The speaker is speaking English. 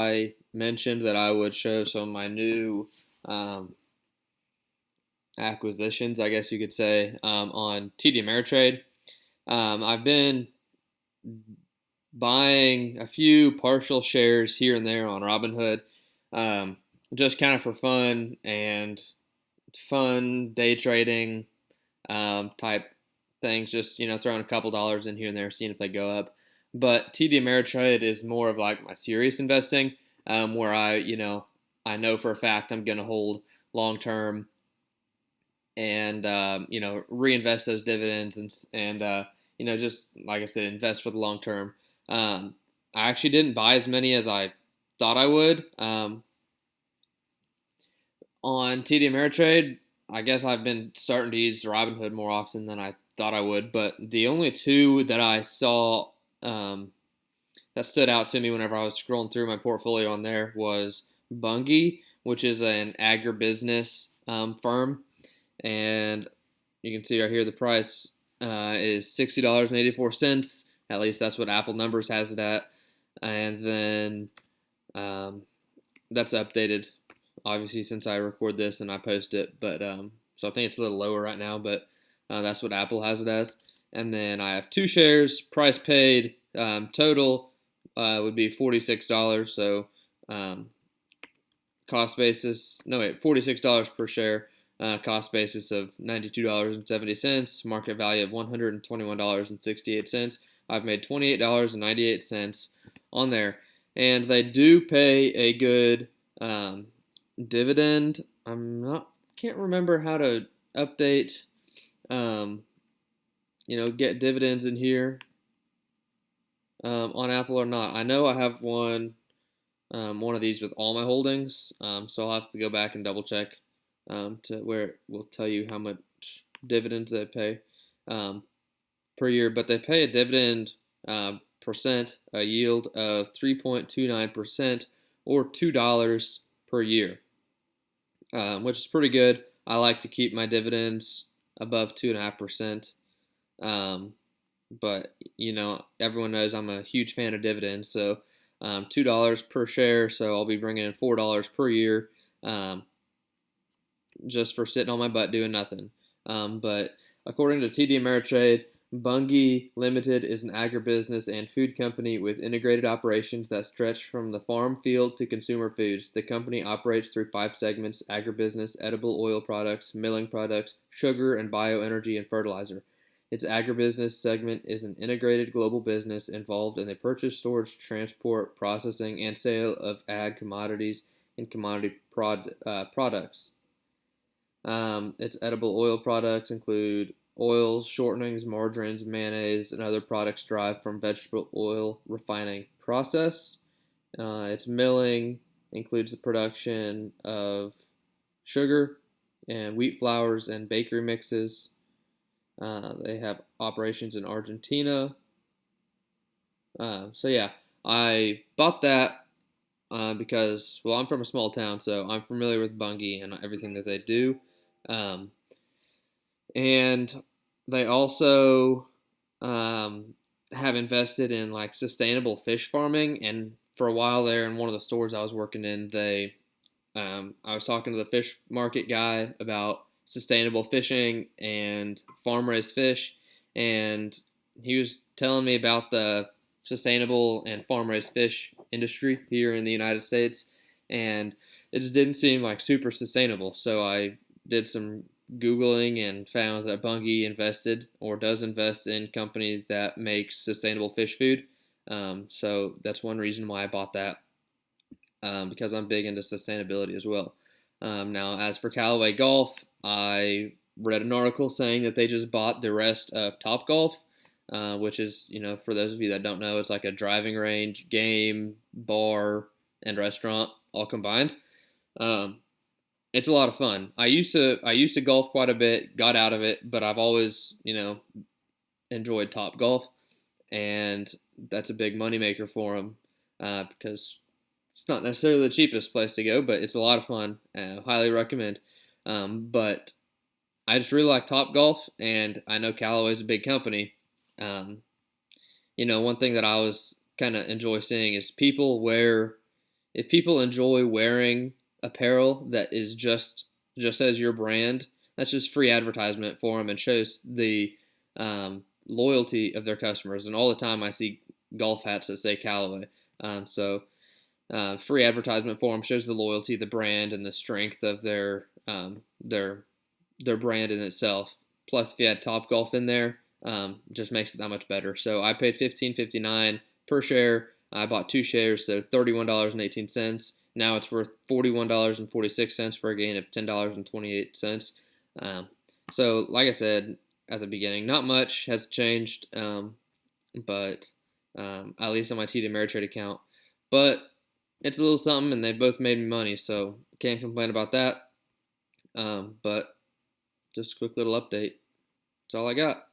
I mentioned that I would show some of my new um, acquisitions, I guess you could say, on TD Ameritrade. I've been buying a few partial shares here and there on Robinhood, um, just kind of for fun and fun day trading type things. Just throwing a couple dollars in here and there, seeing if they go up. But TD Ameritrade is more of like my serious investing, where I know for a fact I'm going to hold long term and reinvest those dividends and just like I said, invest for the long term. I actually didn't buy as many as I thought I would on TD Ameritrade. I guess I've been starting to use Robinhood more often than I thought I would, but the only two that I saw that stood out to me whenever I was scrolling through my portfolio on there was Bunge, which is an agribusiness firm, and you can see right here the price is $60.84. At least that's what Apple Numbers has it at, and then um, that's updated obviously since I record this and I post it. But so I think it's a little lower right now, but that's what Apple has it as. And then I have two shares. Price paid total would be $46. So um, cost basis, no wait, $46 per share. Cost basis of $92.70. Market value of $121.68. I've made $28.98 on there, and they do pay a good dividend. Can't remember how to update, get dividends in here on Apple or not. I know I have one of these with all my holdings, so I'll have to go back and double check to where it will tell you how much dividends they pay per year. But they pay a dividend percent, a yield of 3.29% or $2 per year, which is pretty good. I like to keep my dividends above 2.5%. But everyone knows I'm a huge fan of dividends, so $2 per share. So I'll be bringing in $4 per year, just for sitting on my butt doing nothing. But according to TD Ameritrade, Bunge Limited is an agribusiness and food company with integrated operations that stretch from the farm field to consumer foods. The company operates through five segments: agribusiness, edible oil products, milling products, sugar, and bioenergy and fertilizer. Its agribusiness segment is an integrated global business involved in the purchase, storage, transport, processing, and sale of ag commodities and commodity products. Its edible oil products include oils, shortenings, margarines, mayonnaise, and other products derived from vegetable oil refining process. Its milling includes the production of sugar and wheat flours and bakery mixes. They have operations in Argentina. So yeah, I bought that because, well, I'm from a small town, so I'm familiar with Bunge and everything that they do. Um, and they also have invested in like sustainable fish farming. And for a while there, in one of the stores I was working in, I was talking to the fish market guy about sustainable fishing and farm raised fish, and he was telling me about the sustainable and farm raised fish industry here in the United States, and it just didn't seem like super sustainable. So I did some Googling and found that Bunge invested or does invest in companies that make sustainable fish food. So that's one reason why I bought that, because I'm big into sustainability as well. Now, as for Callaway Golf, I read an article saying that they just bought the rest of Top Golf, which is, for those of you that don't know, it's like a driving range, game, bar, and restaurant all combined. It's a lot of fun. I used to golf quite a bit, got out of it, but I've always, enjoyed Top Golf, and that's a big moneymaker for them, because it's not necessarily the cheapest place to go, but it's a lot of fun. Highly recommend. But I just really like Top Golf, and I know Callaway's a big company. One thing that I always kind of enjoy seeing is people wear, if people enjoy wearing apparel that is just as your brand, that's just free advertisement for them and shows the loyalty of their customers. And all the time I see golf hats that say Callaway. Free advertisement for them shows the loyalty, the brand, and the strength of their brand in itself. Plus, if you had Top Golf in there, just makes it that much better. So I paid $15.59 per share. I bought 2 shares, so $31.18. Now it's worth $41.46 for a gain of $10.28. So, like I said at the beginning, not much has changed, but at least on my TD Ameritrade account. But it's a little something, and they both made me money, so can't complain about that. But just a quick little update. That's all I got.